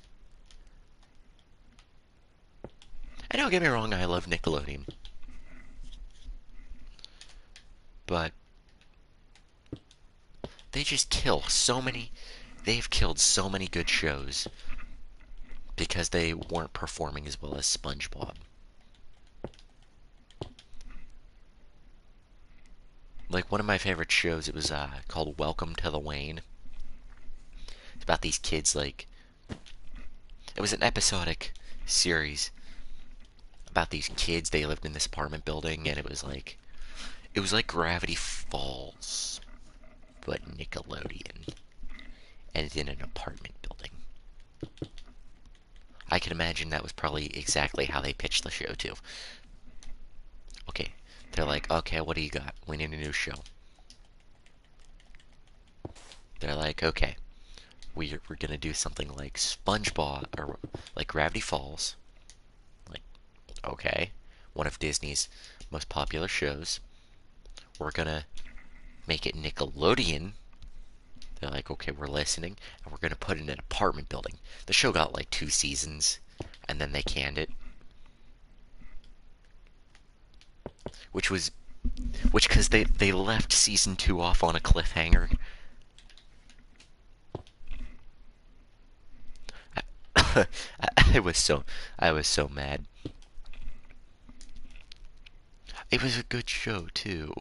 And don't get me wrong, I love Nickelodeon. But they just kill so many. They've killed so many good shows because they weren't performing as well as SpongeBob. Like, one of my favorite shows, it was called Welcome to the Wayne. It's about these kids, like, it was an episodic series about these kids. They lived in this apartment building, and it was like Gravity Falls, but Nickelodeon, and in an apartment building. I can imagine that was probably exactly how they pitched the show too. Okay, they're like, okay, what do you got? We need a new show. They're like, okay, we're gonna do something like SpongeBob or like Gravity Falls. Like, okay, one of Disney's most popular shows. We're gonna make it Nickelodeon. They're like, okay, we're listening, and we're gonna put it in an apartment building. The show got like 2 seasons, and then they canned it, which because they left season 2 off on a cliffhanger. I was so mad. It was a good show too.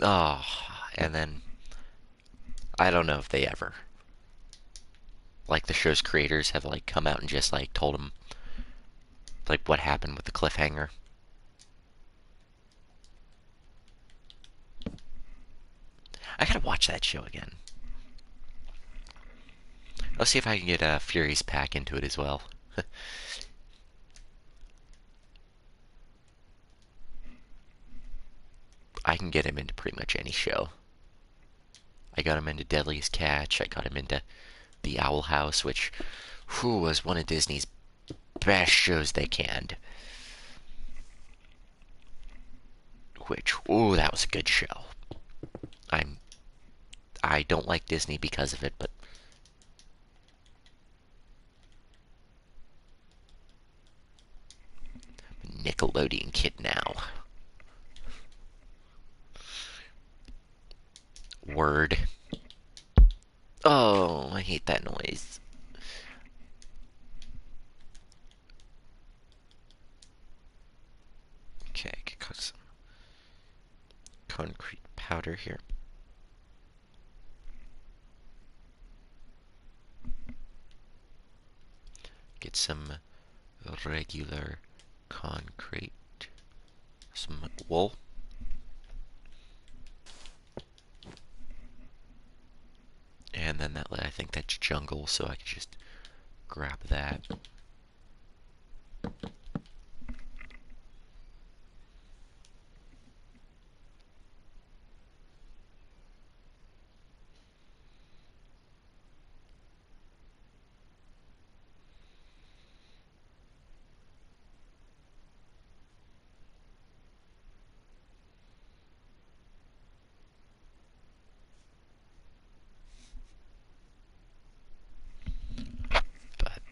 Oh, and then I don't know if they ever, like, the show's creators have like come out and just like told them like what happened with the cliffhanger. I gotta watch that show again. I'll see if I can get Furious Pack into it as well. I can get him into pretty much any show. I got him into Deadliest Catch. I got him into The Owl House, which was one of Disney's best shows they canned. Which, that was a good show. I don't like Disney because of it, but Nickelodeon kid now. Word. Oh, I hate that noise. Okay, I can cut some concrete powder here. Get some regular concrete. Some wool. And then I think that's jungle, so I can just grab that.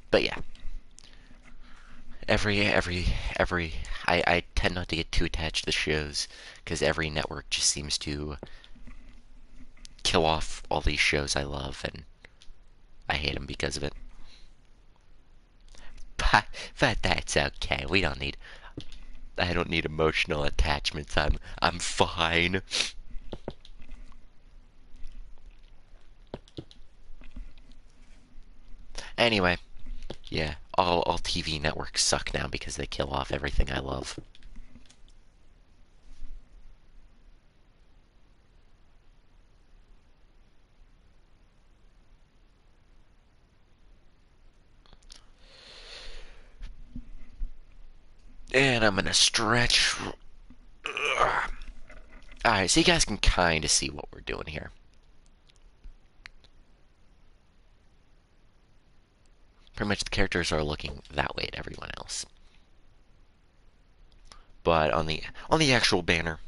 But yeah, I tend not to get too attached to shows because every network just seems to kill off all these shows I love, and I hate them because of it. But that's okay. I don't need emotional attachments. I'm fine. Anyway, yeah, all TV networks suck now because they kill off everything I love. And I'm gonna stretch. Alright, so you guys can kind of see what we're doing here. pretty much the characters are looking that way at everyone else. But on the actual banner,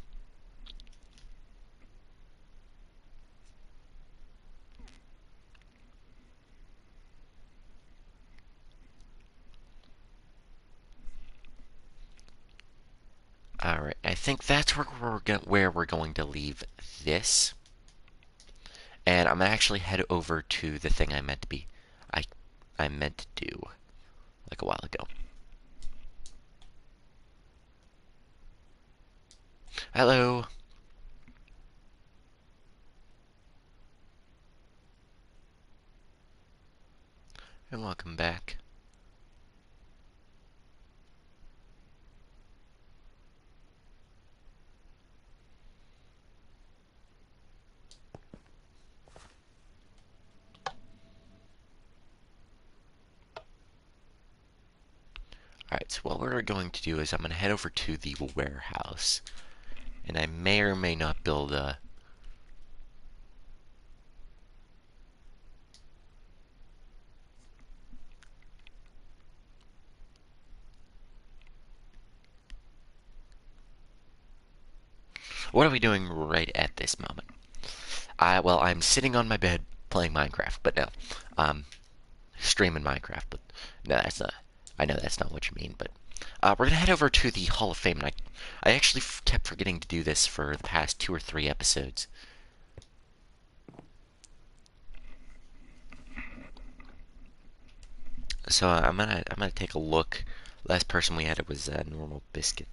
all right, I think that's where we're going to leave this. And I'm gonna actually head over to the thing I I meant to do like a while ago. Hello. And welcome back. Alright, so what we're going to do is I'm going to head over to the warehouse. And I may or may not build a... What are we doing right at this moment? Well, I'm sitting on my bed playing Minecraft, but no. Streaming Minecraft, but no, that's not... I know that's not what you mean, but... we're going to head over to the Hall of Fame, and I actually kept forgetting to do this for the past 2 or 3 episodes. So I'm gonna take a look. Last person we had it was Normal Biscuit.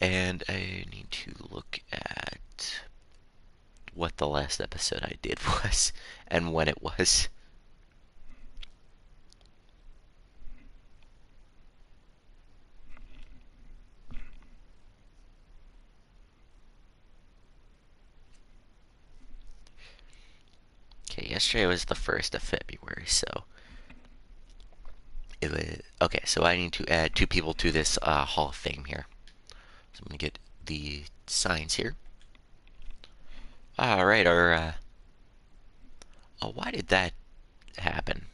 And I need to look at what the last episode I did was and when it was. Okay, yesterday was the 1st of February, so it was okay. So I need to add 2 people to this Hall of Fame here. So I'm gonna get the signs here. All right, oh, why did that happen?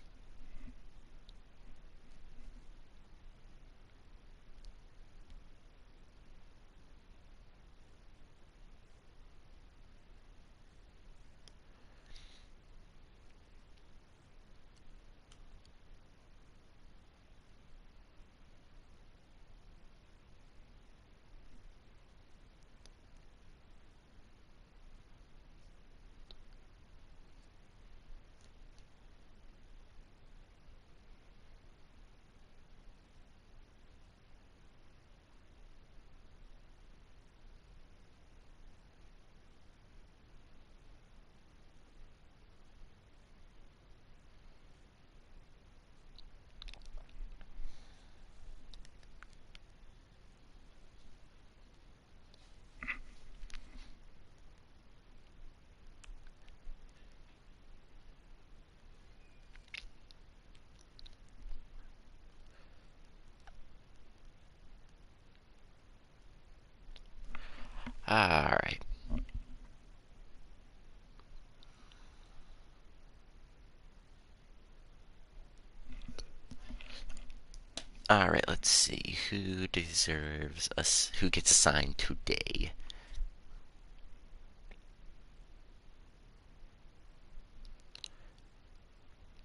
All right. All right, let's see who deserves us. Who gets assigned today?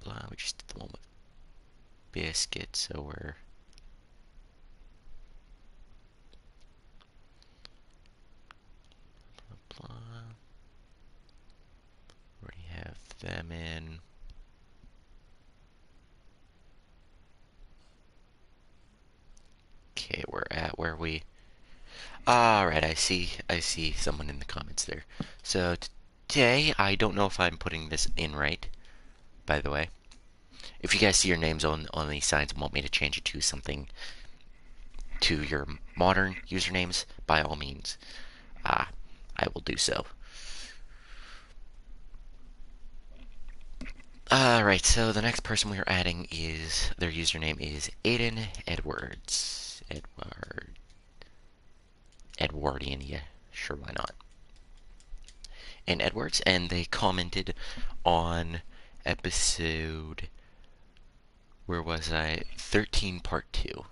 We just did the one with Biscuit, so we're... Blah, blah. Already have them in. Okay, we're at where we... Alright, I see someone in the comments there. So today, I don't know if I'm putting this in right, by the way. If you guys see your names on these signs and want me to change it to something to your modern usernames, by all means, I will do so. Alright, so the next person we're adding is, their username is Aiden Edwards. Edwardian, yeah, sure, why not? And Edwards, and they commented on episode, where was I? 13, part 2.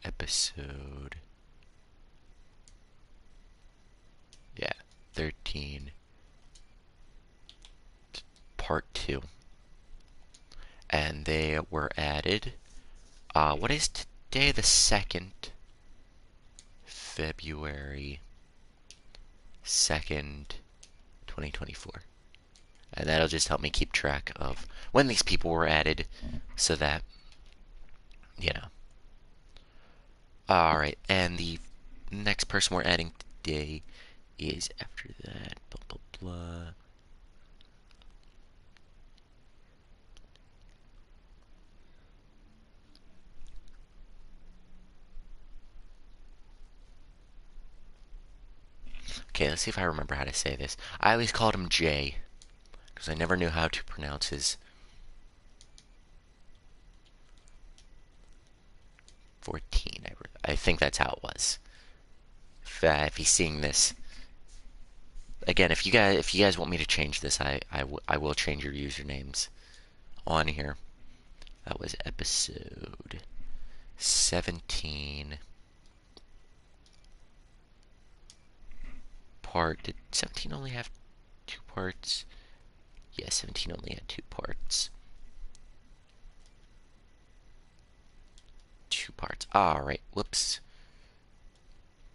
Episode, yeah, 13, part 2. And they were added, what is today? The 2nd, February 2nd, 2024. And that'll just help me keep track of when these people were added so that, you know. Alright, and the next person we're adding today is after that, blah, blah, blah. Okay, let's see if I remember how to say this. I always called him Jay, because I never knew how to pronounce his 14. I think that's how it was. If he's seeing this, again, if you guys want me to change this, I will change your usernames on here. That was episode 17. Did 17 only have 2 parts? Yeah, 17 only had 2 parts. 2 parts. Alright, whoops.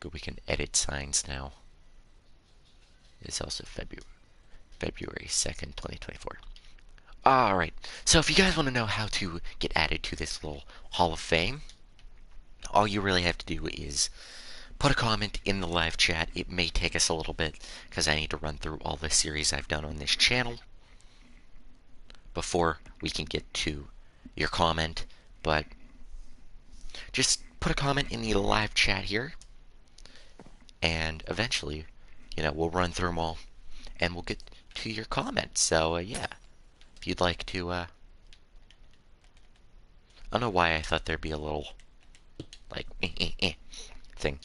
Good, we can edit signs now. It's also February 2nd, 2024. Alright, so if you guys want to know how to get added to this little Hall of Fame, all you really have to do is put a comment in the live chat. It may take us a little bit because I need to run through all the series I've done on this channel before we can get to your comment, but just put a comment in the live chat here, and eventually, we'll run through them all, and we'll get to your comments. So, yeah, if you'd like to, I don't know why I thought there'd be a little, like, thing.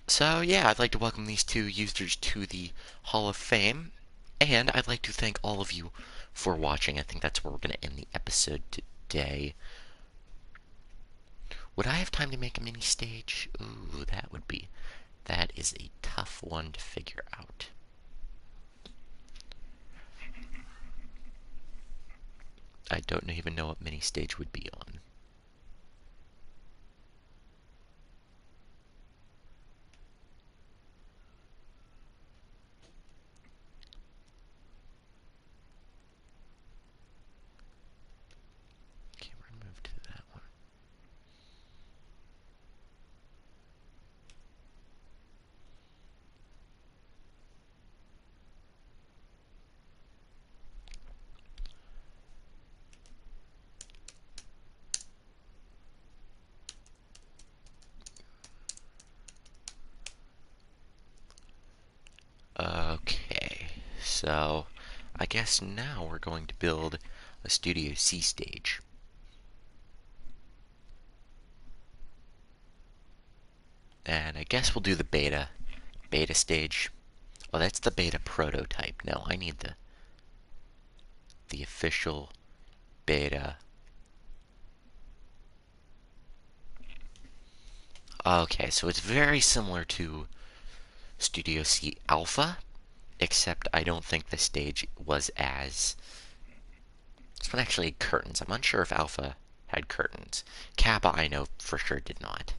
So, yeah, I'd like to welcome these 2 users to the Hall of Fame, and I'd like to thank all of you for watching. I think that's where we're going to end the episode today. Would I have time to make a mini stage? Ooh, that is a tough one to figure out. I don't even know what mini stage would be on. Okay, we're gonna move to that one. Okay, so I guess now we're going to build a Studio C stage. And I guess we'll do the beta stage. Oh, that's the beta prototype. No, I need the official beta. Okay, so it's very similar to Studio C Alpha, except I don't think the stage was as... This one actually had curtains. I'm unsure if Alpha had curtains. Kappa, I know for sure, did not.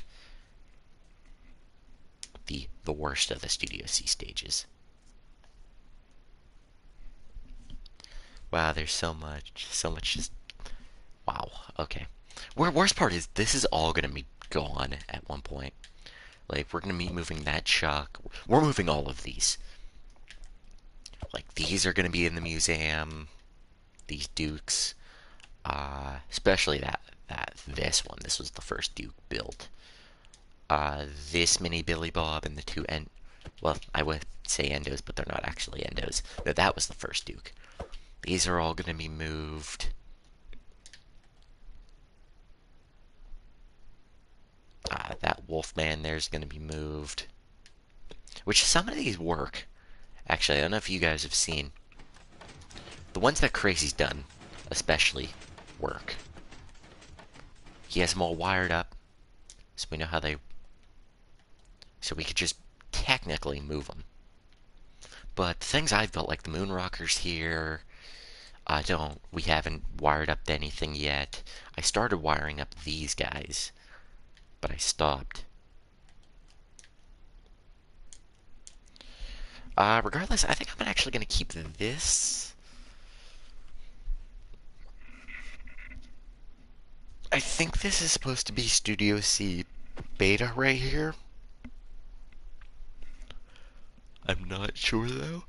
The worst of the Studio C stages. Wow, there's so much just... Wow, okay. Worst part is, this is all gonna be gone at one point. Like, we're gonna be moving that chuck. We're moving all of these. Like, these are gonna be in the museum. These Dukes. Especially this one. This was the first Duke built. this mini Billy Bob and the two well, I would say endos, but they're not actually endos. No, that was the first Duke. These are all going to be moved. That Wolfman there's going to be moved. Which some of these work. Actually, I don't know if you guys have seen. The ones that Crazy's done, especially, work. He has them all wired up, so we know how they... So we could just technically move them. But the things I've built, like the moon rockers here, we haven't wired up anything yet. I started wiring up these guys, but I stopped. Regardless, I think I'm actually going to keep this. I think this is supposed to be Studio C beta right here. I'm not sure though.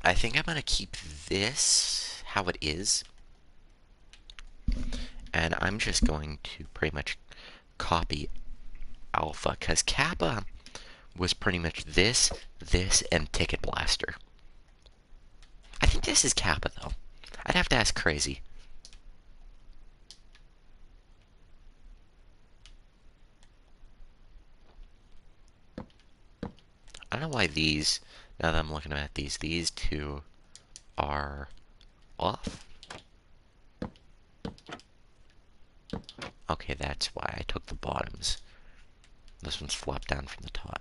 I think I'm going to keep this how it is. And I'm just going to pretty much copy Alpha, because Kappa was pretty much this, and Ticket Blaster. I think this is Kappa, though. I'd have to ask Crazy. I don't know why these, now that I'm looking at these two are off. Okay, that's why I took the bottoms. This one's flopped down from the top.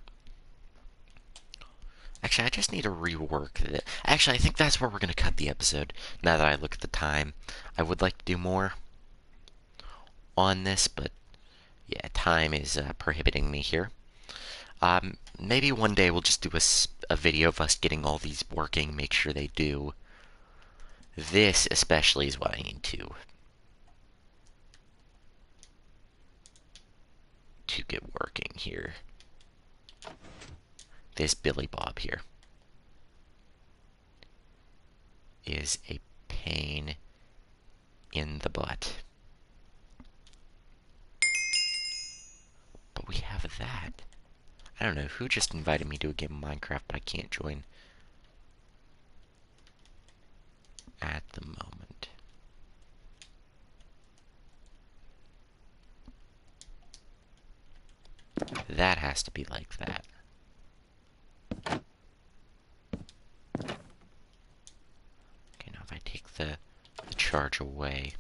Actually, I just need to rework it. Actually, I think that's where we're going to cut the episode. Now that I look at the time, I would like to do more on this, but yeah, time is prohibiting me here. Maybe one day we'll just do a video of us getting all these working, make sure they do. This especially is what I need to get working here. This Billy Bob here is a pain in the butt. But we have that. I don't know who just invited me to a game of Minecraft, but I can't join at the moment. That has to be like that. Okay, now if I take the charge away,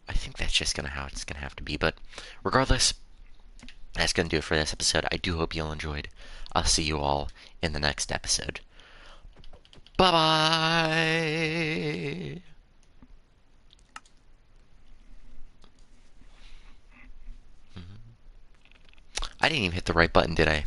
I think that's just how it's gonna have to be. But regardless, that's gonna do it for this episode. I do hope you all enjoyed. I'll see you all in the next episode. Bye-bye! I didn't even hit the right button, did I?